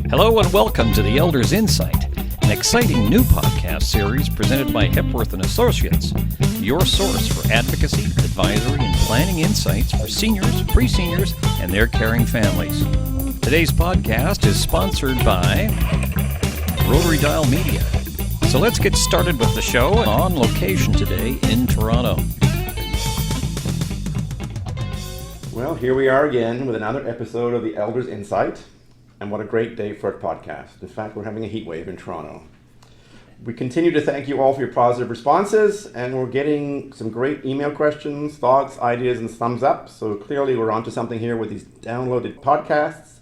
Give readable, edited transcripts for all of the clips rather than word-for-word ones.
Hello and welcome to the Elders Insight, an exciting new podcast series presented by Hepworth & Associates, your source for advocacy, advisory, and planning insights for seniors, pre-seniors, and their caring families. Today's podcast is sponsored by Rotary Dial Media. So let's get started with the show on location today in Toronto. Well, here we are again with another episode of the Elders Insight. And what a great day for a podcast. In fact, we're having a heat wave in Toronto. We continue to thank you all for your positive responses, and we're getting some great email questions, thoughts, ideas, and thumbs up. So clearly we're onto something here with these downloaded podcasts.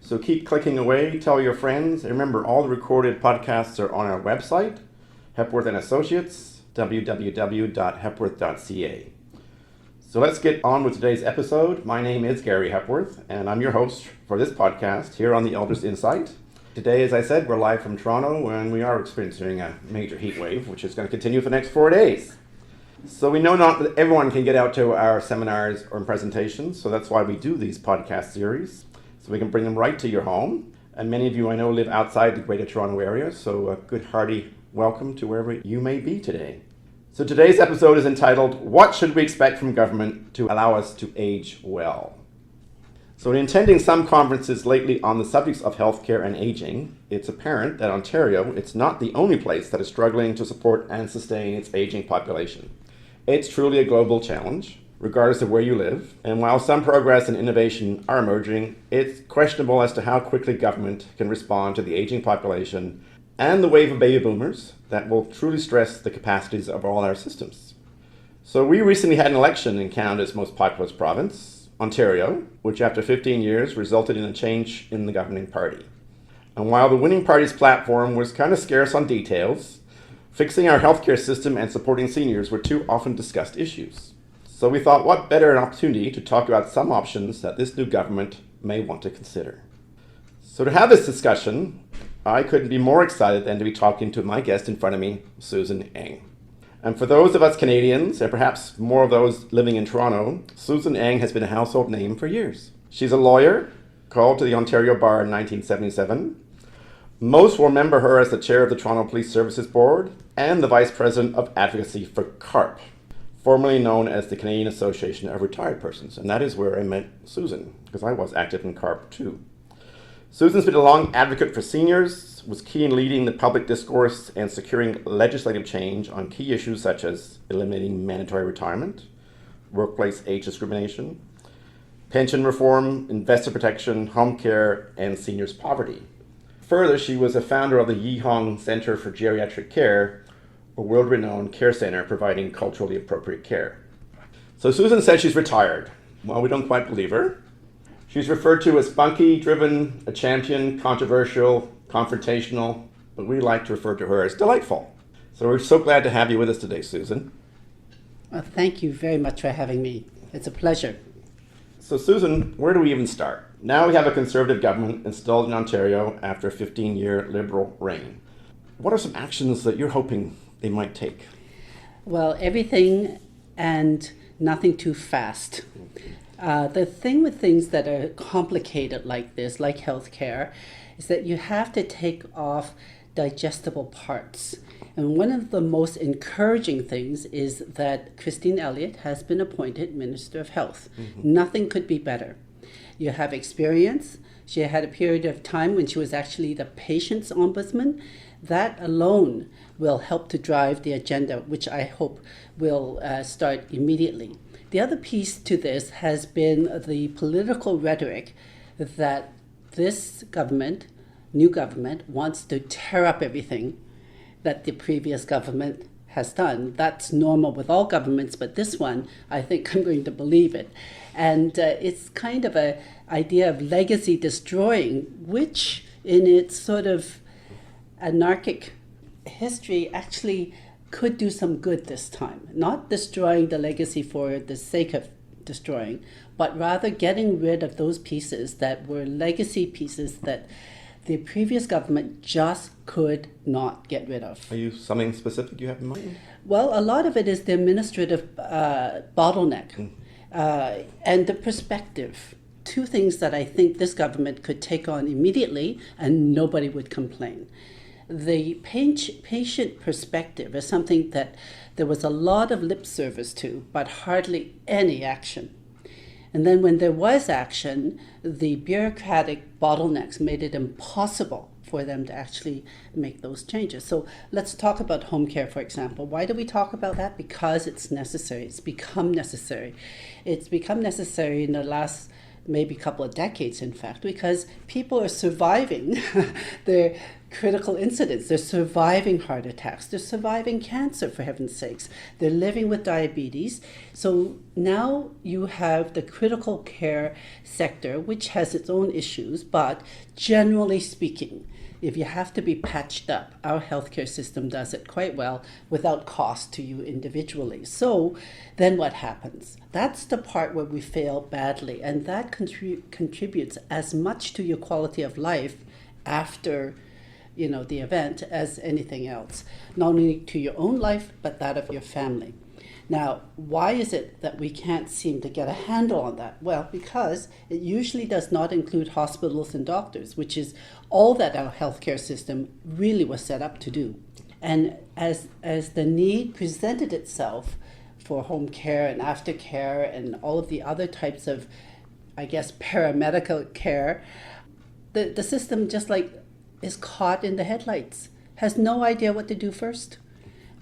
So keep clicking away, tell your friends. And remember, all the recorded podcasts are on our website, Hepworth & Associates, www.hepworth.ca. So let's get on with today's episode. My name is Gary Hepworth, and I'm your host for this podcast here on the Elders Insight. Today, as I said, we're live from Toronto, and we are experiencing a major heat wave, which is going to continue for the next 4 days. So we know not that everyone can get out to our seminars or presentations, so that's why we do these podcast series, so we can bring them right to your home. And many of you I know live outside the Greater Toronto area, so a good hearty welcome to wherever you may be today. So today's episode is entitled, What Should We Expect from Government to Allow Us to Age Well? So in attending some conferences lately on the subjects of healthcare and aging, it's apparent that Ontario, it's not the only place that is struggling to support and sustain its aging population. It's truly a global challenge, regardless of where you live. And while some progress and innovation are emerging, it's questionable as to how quickly government can respond to the aging population and the wave of baby boomers that will truly stress the capacities of all our systems. So we recently had an election in Canada's most populous province, Ontario, which after 15 years resulted in a change in the governing party. And while the winning party's platform was kind of scarce on details, fixing our healthcare system and supporting seniors were two often discussed issues. So we thought, what better an opportunity to talk about some options that this new government may want to consider. So to have this discussion, I couldn't be more excited than to be talking to my guest in front of me, Susan Eng. And for those of us Canadians, and perhaps more of those living in Toronto, Susan Eng has been a household name for years. She's a lawyer, called to the Ontario Bar in 1977. Most will remember her as the chair of the Toronto Police Services Board and the vice president of advocacy for CARP, formerly known as the Canadian Association of Retired Persons. And that is where I met Susan, because I was active in CARP too. Susan's been a long advocate for seniors, was key in leading the public discourse and securing legislative change on key issues such as eliminating mandatory retirement, workplace age discrimination, pension reform, investor protection, home care, and seniors' poverty. Further, she was a founder of the Yi Hong Center for Geriatric Care, a world-renowned care center providing culturally appropriate care. So Susan said she's retired. Well, we don't quite believe her. She's referred to as spunky, driven, a champion, controversial, confrontational, but we like to refer to her as delightful. So we're so glad to have you with us today, Susan. Well, thank you very much for having me. It's a pleasure. So Susan, where do we even start? Now we have a Conservative government installed in Ontario after a 15-year Liberal reign. What are some actions that you're hoping they might take? Well, everything and nothing too fast. The thing with things that are complicated like this, like healthcare, is that you have to take off digestible parts. And one of the most encouraging things is that Christine Elliott has been appointed Minister of Health. Mm-hmm. Nothing could be better. You have experience. She had a period of time when she was actually the patient's ombudsman. That alone will help to drive the agenda, which I hope will start immediately. The other piece to this has been the political rhetoric that this government, new government, wants to tear up everything that the previous government has done. That's normal with all governments, but this one, I think I'm going to believe it. And it's kind of an idea of legacy destroying, which in its sort of anarchic history actually could do some good this time. Not destroying the legacy for the sake of destroying, but rather getting rid of those pieces that were legacy pieces that the previous government just could not get rid of. Are you something specific you have in mind? Well, a lot of it is the administrative bottleneck and the perspective two things that I think this government could take on immediately and nobody would complain. The patient perspective is something that there was a lot of lip service to, but hardly any action. And then when there was action, the bureaucratic bottlenecks made it impossible for them to actually make those changes. So let's talk about home care, for example. Why do we talk about that? Because it's necessary. It's become necessary. It's become necessary in the last maybe couple of decades, in fact, because people are surviving their critical incidents. They're surviving heart attacks. They're surviving cancer, for heaven's sakes. They're living with diabetes. So now you have the critical care sector, which has its own issues, but generally speaking, if you have to be patched up, our healthcare system does it quite well without cost to you individually. So then what happens? That's the part where we fail badly, and that contributes as much to your quality of life after the event as anything else, not only to your own life, but that of your family. Now, why is it that we can't seem to get a handle on that? Well, because it usually does not include hospitals and doctors, which is all that our healthcare system really was set up to do. And as the need presented itself for home care and aftercare and all of the other types of, paramedical care, the system just is caught in the headlights, has no idea what to do first.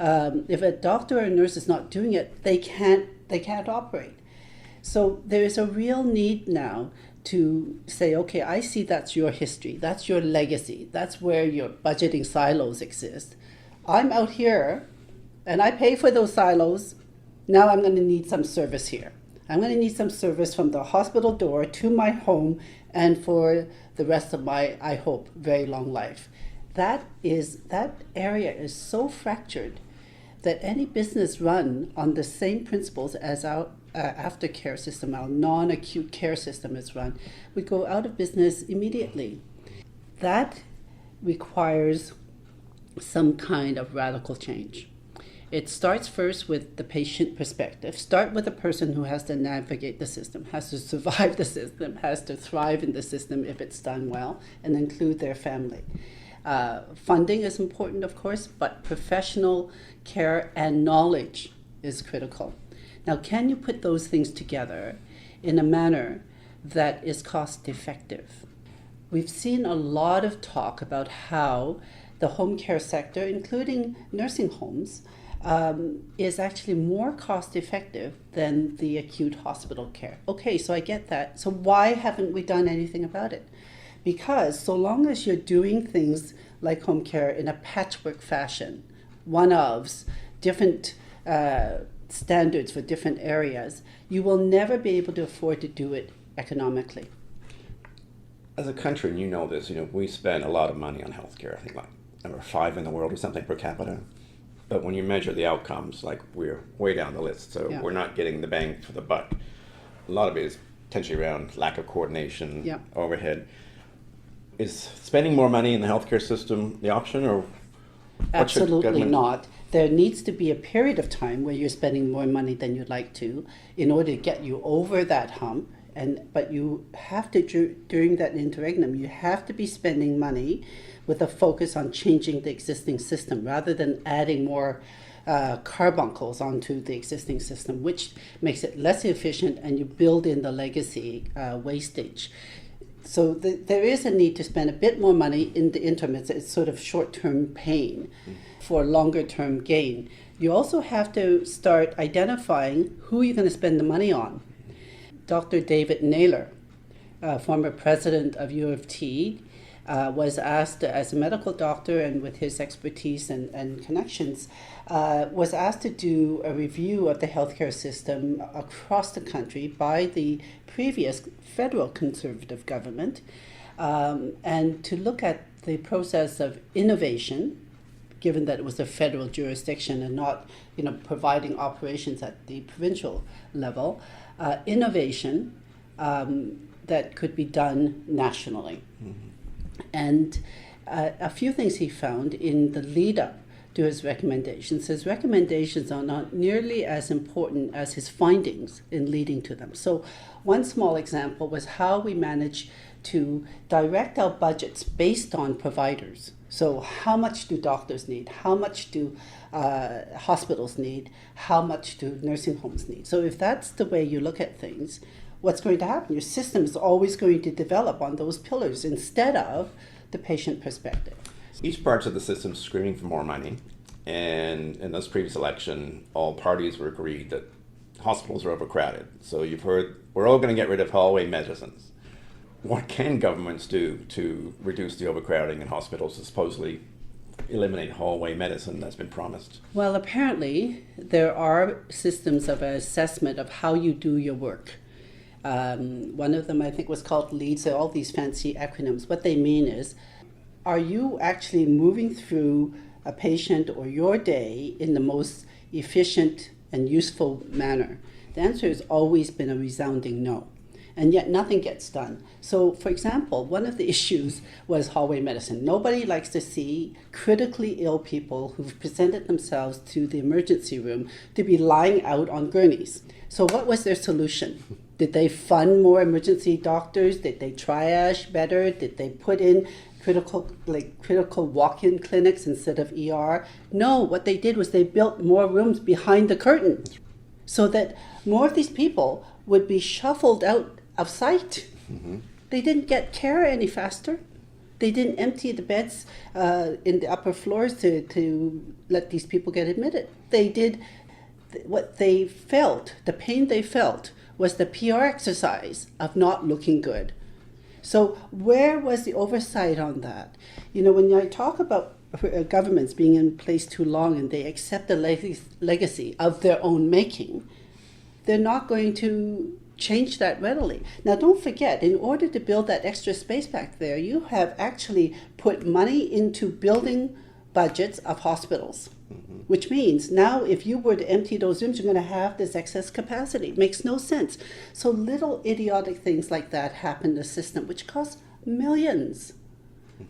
If a doctor or a nurse is not doing it, they can't operate. So there is a real need now to say, okay, I see that's your history, that's your legacy, that's where your budgeting silos exist. I'm out here and I pay for those silos. Now I'm going to need some service here. I'm going to need some service from the hospital door to my home and for the rest of my, I hope, very long life. That area is so fractured that any business run on the same principles as our aftercare system, our non-acute care system is run, would go out of business immediately. That requires some kind of radical change. It starts first with the patient perspective. Start with the person who has to navigate the system, has to survive the system, has to thrive in the system if it's done well, and include their family. Funding is important, of course, but professional care and knowledge is critical. Now, can you put those things together in a manner that is cost effective? We've seen a lot of talk about how the home care sector, including nursing homes, is actually more cost effective than the acute hospital care. Okay, so I get that. So why haven't we done anything about it? Because so long as you're doing things like home care in a patchwork fashion, one-ofs, different standards for different areas, you will never be able to afford to do it economically. As a country, and you know this, we spend a lot of money on healthcare. I think like number 5 in the world or something per capita. But when you measure the outcomes, we're way down the list. So We're not getting the bang for the buck. A lot of it is potentially around lack of coordination, overhead. Is spending more money in the healthcare system the option, or Absolutely not. There needs to be a period of time where you're spending more money than you'd like to in order to get you over that hump. But you have to, during that interregnum, you have to be spending money with a focus on changing the existing system rather than adding more carbuncles onto the existing system, which makes it less efficient, and you build in the legacy wastage. So there is a need to spend a bit more money in the interim. It's sort of short-term pain for longer-term gain. You also have to start identifying who you're going to spend the money on. Dr. David Naylor, former president of U of T, was asked, as a medical doctor and with his expertise and connections, was asked to do a review of the healthcare system across the country by the previous federal conservative government, and to look at the process of innovation, given that it was a federal jurisdiction and not, providing operations at the provincial level, innovation that could be done nationally. Mm-hmm. And a few things he found in the lead up to his recommendations. His recommendations are not nearly as important as his findings in leading to them. So one small example was how we managed to direct our budgets based on providers. So how much do doctors need? How much do hospitals need? How much do nursing homes need? So if that's the way you look at things, what's going to happen? Your system is always going to develop on those pillars instead of the patient perspective. Each part of the system is screaming for more money, and in this previous election, all parties were agreed that hospitals are overcrowded. So you've heard, we're all going to get rid of hallway medicines. What can governments do to reduce the overcrowding in hospitals to supposedly eliminate hallway medicine that's been promised? Well, apparently there are systems of assessment of how you do your work. One of them I think was called LEAD, so all these fancy acronyms. What they mean is, are you actually moving through a patient or your day in the most efficient and useful manner? The answer has always been a resounding no. And yet nothing gets done. So, for example, one of the issues was hallway medicine. Nobody likes to see critically ill people who've presented themselves to the emergency room to be lying out on gurneys. So what was their solution? Did they fund more emergency doctors? Did they triage better? Did they put in critical walk-in clinics instead of ER? No, what they did was they built more rooms behind the curtain so that more of these people would be shuffled out of sight. Mm-hmm. They didn't get care any faster. They didn't empty the beds in the upper floors to let these people get admitted. They did what they felt, the pain they felt was the PR exercise of not looking good. So where was the oversight on that? You know, when I talk about governments being in place too long and they accept the legacy of their own making, they're not going to change that readily. Now, don't forget, in order to build that extra space back there, you have actually put money into building budgets of hospitals, which means now if you were to empty those rooms, you're going to have this excess capacity. It makes no sense. So little idiotic things like that happen in the system, which cost millions,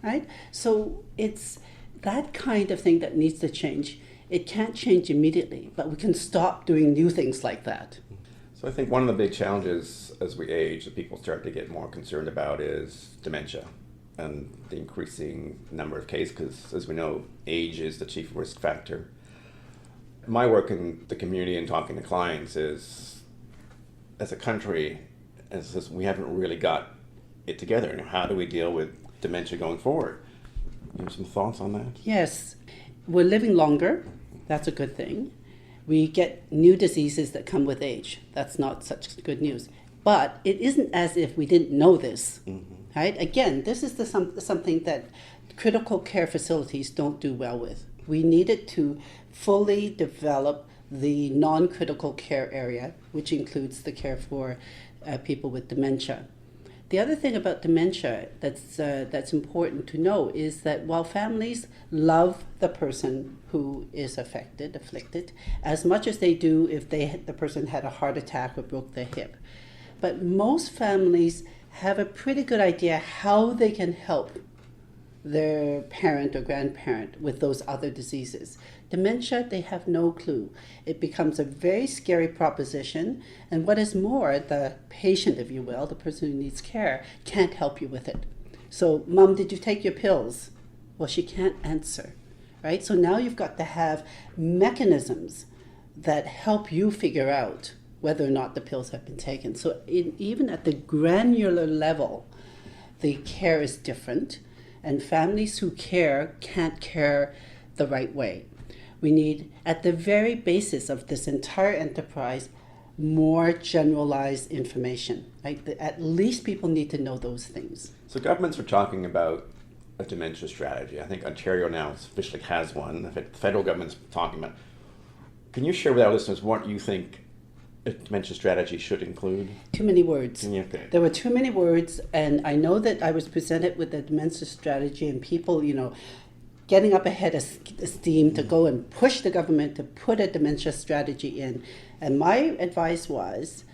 right? So it's that kind of thing that needs to change. It can't change immediately, but we can stop doing new things like that. So I think one of the big challenges as we age that people start to get more concerned about is dementia and the increasing number of cases, because as we know, age is the chief risk factor. My work in the community and talking to clients is, as a country, we haven't really got it together. How do we deal with dementia going forward? You have some thoughts on that? Yes, we're living longer. That's a good thing. We get new diseases that come with age. That's not such good news. But it isn't as if we didn't know this, right? Again, this is something that critical care facilities don't do well with. We needed to fully develop the non-critical care area, which includes the care for people with dementia. The other thing about dementia that's important to know is that while families love the person who is afflicted, as much as they do if the person had a heart attack or broke their hip, but most families have a pretty good idea how they can help their parent or grandparent with those other diseases. Dementia, they have no clue. It becomes a very scary proposition, and what is more, the patient, if you will, the person who needs care, can't help you with it. So, Mom, did you take your pills? Well, she can't answer, right? So now you've got to have mechanisms that help you figure out whether or not the pills have been taken. So even at the granular level, the care is different, and families who care can't care the right way. We need, at the very basis of this entire enterprise, more generalized information. Right? At least people need to know those things. So governments are talking about a dementia strategy. I think Ontario now officially has one. The federal government's talking about. Can you share with our listeners what you think a dementia strategy should include? Too many words. Yeah, okay. There were too many words, and I know that I was presented with a dementia strategy, and people, getting up ahead of steam to go and push the government to put a dementia strategy in. And my advice was,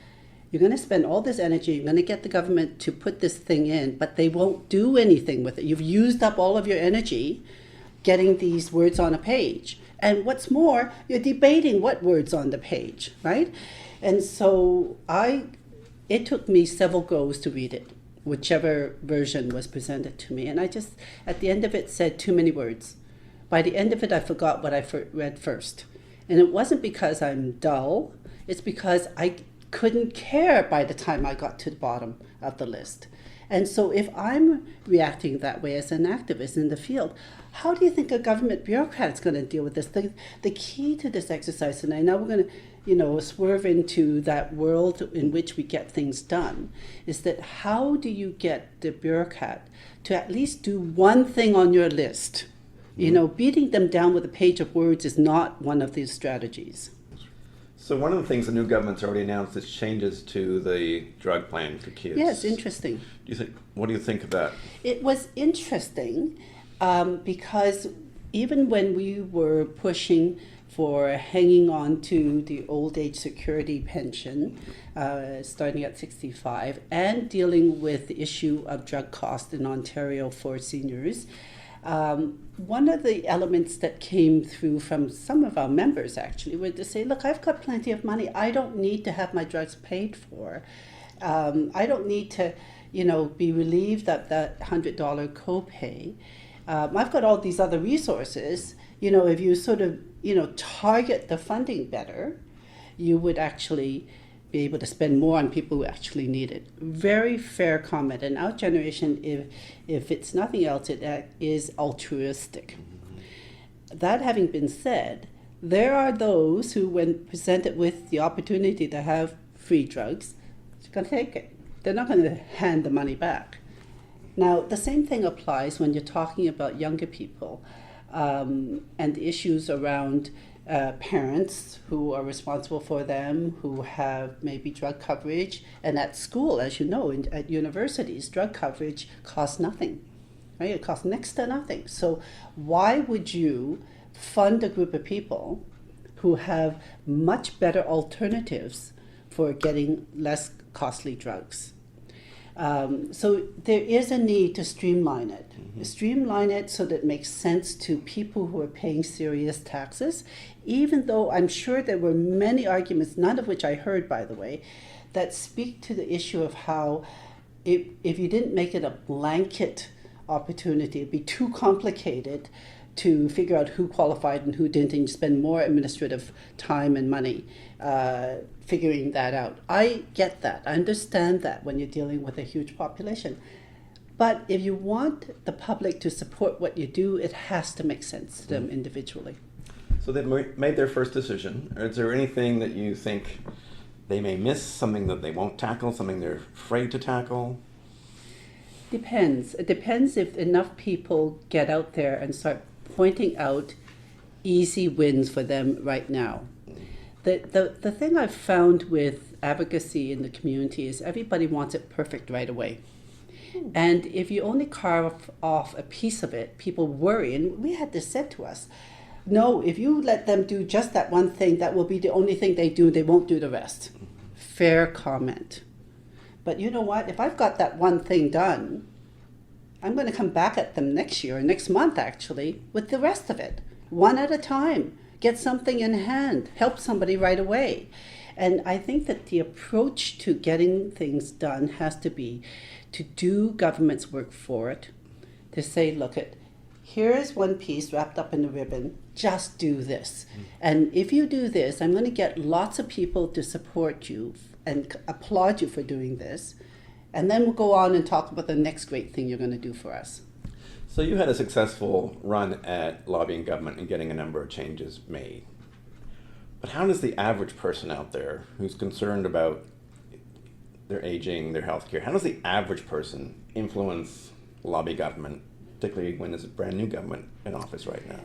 you're going to spend all this energy, you're going to get the government to put this thing in, but they won't do anything with it. You've used up all of your energy getting these words on a page. And what's more, you're debating what words on the page, right? And so it took me several goes to read it, whichever version was presented to me. And I just, at the end of it, said too many words. By the end of it, I forgot what I read first. And it wasn't because I'm dull, it's because I couldn't care by the time I got to the bottom of the list. And so if I'm reacting that way as an activist in the field, how do you think a government bureaucrat is going to deal with this? The key to this exercise, and I know we're going to, swerve into that world in which we get things done, is that how do you get the bureaucrat to at least do one thing on your list? Beating them down with a page of words is not one of these strategies. So one of the things the new government's already announced is changes to the drug plan for kids. Yes, interesting. What do you think of that? It was interesting because even when we were pushing for hanging on to the old age security pension starting at 65 and dealing with the issue of drug cost in Ontario for seniors, one of the elements that came through from some of our members actually were to say, look, I've got plenty of money. I don't need to have my drugs paid for. I don't need to, be relieved of that $100 copay. I've got all these other resources. If you sort of, target the funding better, you would actually be able to spend more on people who actually need it. Very fair comment. And our generation, if it's nothing else, it is altruistic. That having been said, there are those who, when presented with the opportunity to have free drugs, are going to take it. They're not going to hand the money back. Now, the same thing applies when you're talking about younger people and the issues around parents who are responsible for them, who have maybe drug coverage. And at school, as you know, at universities, drug coverage costs nothing, right? It costs next to nothing. So why would you fund a group of people who have much better alternatives for getting less costly drugs? So there is a need to streamline it. Streamline it so that it makes sense to people who are paying serious taxes, even though I'm sure there were many arguments, none of which I heard, by the way, that speak to the issue of how if you didn't make it a blanket opportunity, it'd be too complicated to figure out who qualified and who didn't, and you spend more administrative time and money figuring that out. I get that. I understand that when you're dealing with a huge population. But if you want the public to support what you do, it has to make sense to them individually. So they've made their first decision. Is there anything that you think they may miss, something that they won't tackle, something they're afraid to tackle? Depends. It depends if enough people get out there and start pointing out easy wins for them right now. The thing I've found with advocacy in the community is everybody wants it perfect right away. And if you only carve off a piece of it, people worry. And we had this said to us, no, if you let them do just that one thing, that will be the only thing they do. They won't do the rest. Fair comment. But you know what? If I've got that one thing done, I'm going to come back at them next year, next month actually, with the rest of it. One at a time. Get something in hand. Help somebody right away. And I think that the approach to getting things done has to be to do government's work for it. To say, look, here's one piece wrapped up in a ribbon. Just do this. And if you do this, I'm going to get lots of people to support you and applaud you for doing this. And then we'll go on and talk about the next great thing you're going to do for us. So you had a successful run at lobbying government and getting a number of changes made. But how does the average person out there who's concerned about their aging, their health care, how does the average person influence lobby government, particularly when there's a brand new government in office right now?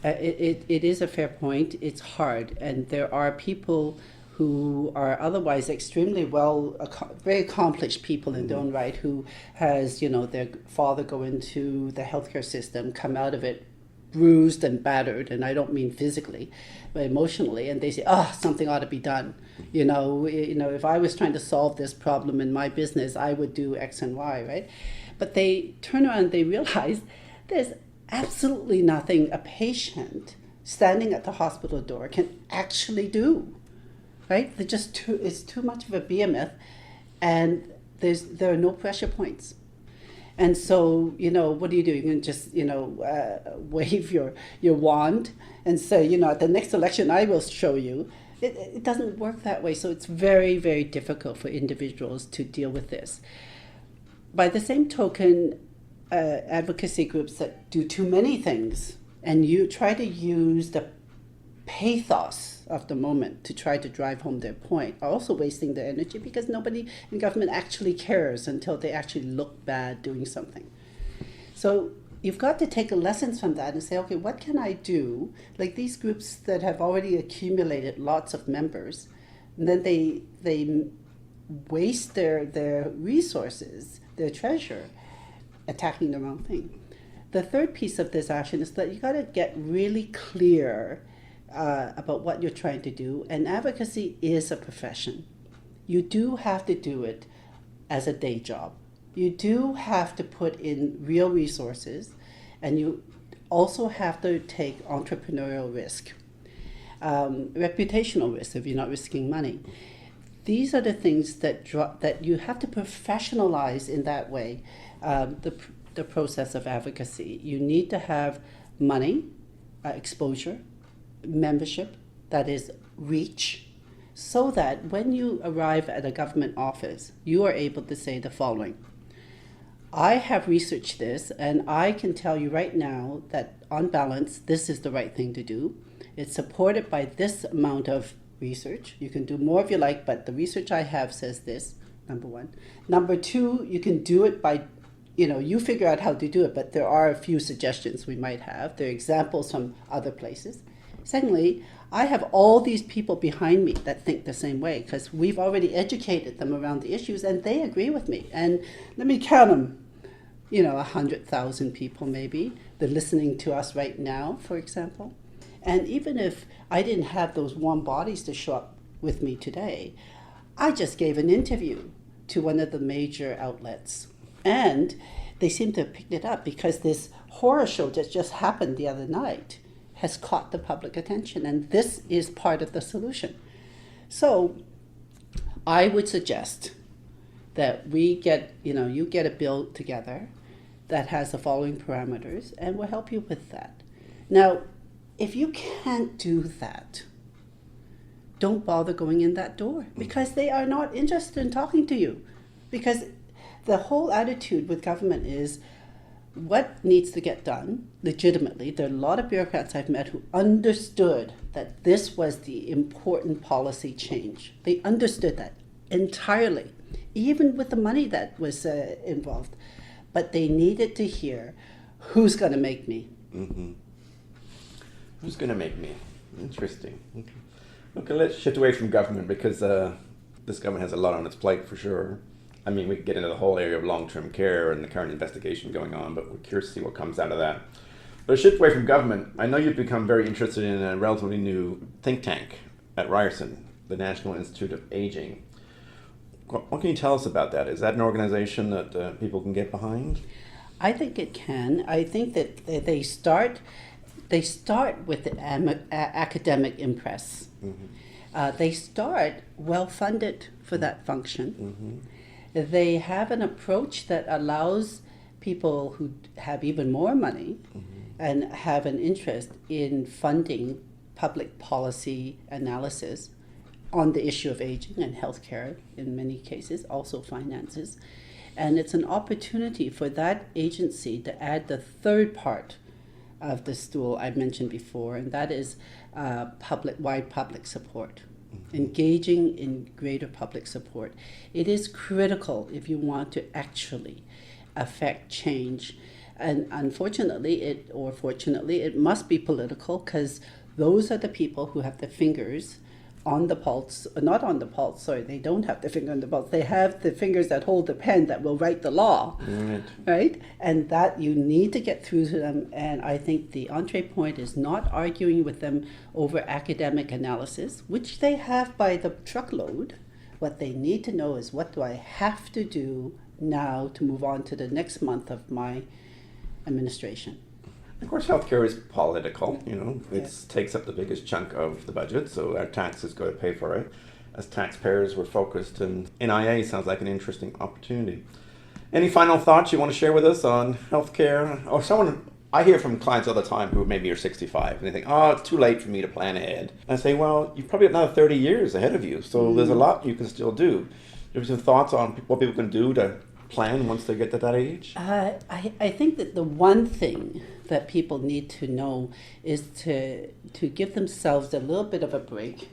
It is a fair point. It's hard. And there are people who are otherwise extremely very accomplished people in their own right, who has, their father go into the healthcare system, come out of it bruised and battered, and I don't mean physically, but emotionally, and they say, something ought to be done. If I was trying to solve this problem in my business, I would do X and Y, right? But they turn around and they realize there's absolutely nothing a patient standing at the hospital door can actually do, right? They're just it's too much of a behemoth, and there are no pressure points. And so, what do? You can just, wave your wand and say, at the next election, I will show you. It doesn't work that way. So it's very, very difficult for individuals to deal with this. By the same token, advocacy groups that do too many things and you try to use the pathos of the moment to try to drive home their point are also wasting their energy, because nobody in government actually cares until they actually look bad doing something. So you've got to take lessons from that and say, okay, what can I do? Like these groups that have already accumulated lots of members, and then they waste their resources, their treasure, attacking the wrong thing. The third piece of this action is that you got to get really clear about what you're trying to do. And advocacy is a profession. You do have to do it as a day job. You do have to put in real resources, and you also have to take entrepreneurial risk, reputational risk if you're not risking money. These are the things that you have to professionalize in that way, the process of advocacy. You need to have money, exposure, membership, that is reach, so that when you arrive at a government office, you are able to say the following: I have researched this, and I can tell you right now that on balance, this is the right thing to do. It's supported by this amount of research. You can do more if you like, but the research I have says this, number one. Number two, you can do it by, you figure out how to do it, but there are a few suggestions we might have. There are examples from other places. Secondly, I have all these people behind me that think the same way, because we've already educated them around the issues and they agree with me. And let me count them, 100,000 people maybe. They're listening to us right now, for example. And even if I didn't have those warm bodies to show up with me today, I just gave an interview to one of the major outlets. And they seem to have picked it up because this horror show that just happened the other night has caught the public attention, and this is part of the solution. So I would suggest that we get, you get a bill together that has the following parameters, and we'll help you with that. Now, if you can't do that, don't bother going in that door, because they are not interested in talking to you. Because the whole attitude with government is, what needs to get done legitimately? There are a lot of bureaucrats I've met who understood that this was the important policy change. They understood that entirely, even with the money that was involved. But they needed to hear, who's going to make me? Mm-hmm. Who's going to make me? Interesting. Okay, let's shift away from government, because this government has a lot on its plate for sure. I mean, we could get into the whole area of long-term care and the current investigation going on, but we're curious to see what comes out of that. But a shift away from government, I know you've become very interested in a relatively new think tank at Ryerson, the National Institute of Aging. What can you tell us about that? Is that an organization that people can get behind? I think it can. I think that they start with the academic impress. Mm-hmm. They start well-funded for that function. Mm-hmm. They have an approach that allows people who have even more money and have an interest in funding public policy analysis on the issue of aging and healthcare in many cases, also finances. And it's an opportunity for that agency to add the third part of the stool I mentioned before, and that is wide public support. Engaging in greater public support. It is critical if you want to actually affect change. And unfortunately, or fortunately, it must be political, because those are the people who have the fingers on the pulse, not on the pulse, sorry, they don't have the finger on the pulse. They have the fingers that hold the pen that will write the law, right? And that you need to get through to them. And I think the entree point is not arguing with them over academic analysis, which they have by the truckload. What they need to know is, what do I have to do now to move on to the next month of my administration? Of course, healthcare is political. It takes up the biggest chunk of the budget, so our taxes go to pay for it. As taxpayers, we're focused, and NIA sounds like an interesting opportunity. Any final thoughts you want to share with us on healthcare? Or someone, I hear from clients all the time who maybe are 65 and they think, oh, it's too late for me to plan ahead. And I say, well, you've probably got another 30 years ahead of you, so there's a lot you can still do. Do you have some thoughts on what people can do to plan once they get to that age? I think that the one thing that people need to know is to give themselves a little bit of a break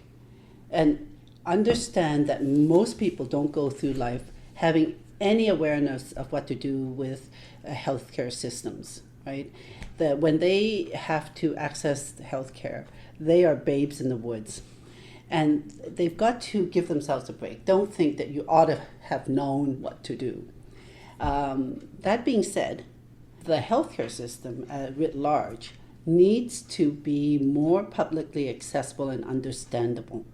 and understand that most people don't go through life having any awareness of what to do with healthcare systems, right? That when they have to access healthcare, they are babes in the woods. And they've got to give themselves a break. Don't think that you ought to have known what to do. That being said, the healthcare system writ large needs to be more publicly accessible and understandable.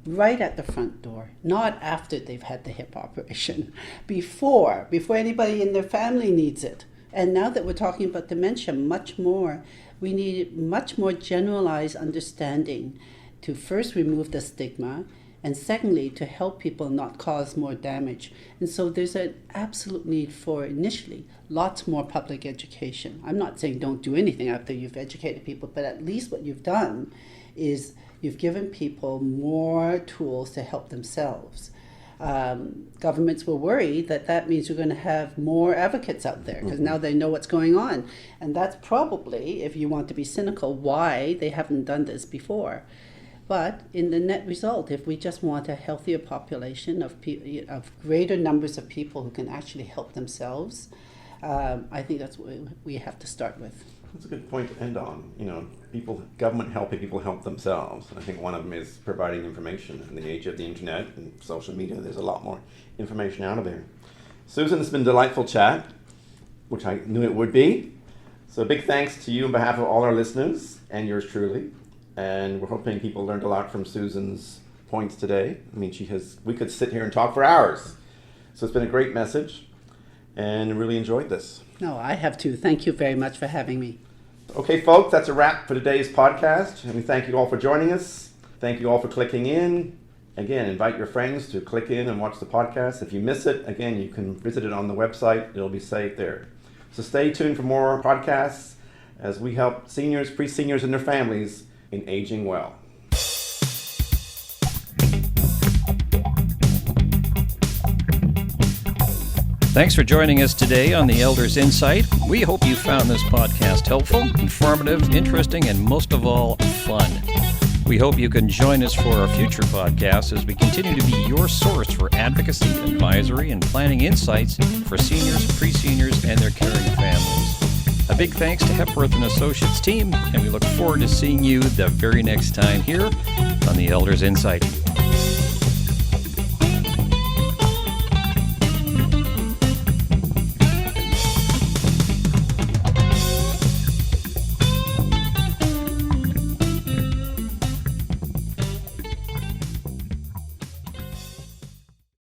Right at the front door, not after they've had the hip operation, before anybody in their family needs it. And now that we're talking about dementia, we need much more generalized understanding to first remove the stigma, and secondly, to help people not cause more damage. And so there's an absolute need for, initially, lots more public education. I'm not saying don't do anything after you've educated people, but at least what you've done is you've given people more tools to help themselves. Governments will worry that means you're going to have more advocates out there because now they know what's going on. And that's probably, if you want to be cynical, why they haven't done this before. But in the net result, if we just want a healthier population of greater numbers of people who can actually help themselves, I think that's what we have to start with. That's a good point to end on. Government helping people help themselves. I think one of them is providing information. In the age of the internet and social media, there's a lot more information out of there. Susan, it's been a delightful chat, which I knew it would be. So big thanks to you on behalf of all our listeners and yours truly. And we're hoping people learned a lot from Susan's points today. I mean, we could sit here and talk for hours. So it's been a great message and really enjoyed this. No, I have too. Thank you very much for having me. Okay, folks, that's a wrap for today's podcast. And we thank you all for joining us. Thank you all for clicking in. Again, invite your friends to click in and watch the podcast. If you miss it, again, you can visit it on the website. It'll be saved there. So stay tuned for more podcasts as we help seniors, pre-seniors, and their families in aging well. Thanks for joining us today on the Elders Insight. We hope you found this podcast helpful, informative, interesting, and most of all, fun. We hope you can join us for our future podcasts as we continue to be your source for advocacy, advisory, and planning insights for seniors, pre-seniors, and their caring families. A big thanks to Hepworth & Associates team, and we look forward to seeing you the very next time here on the Elders Insight.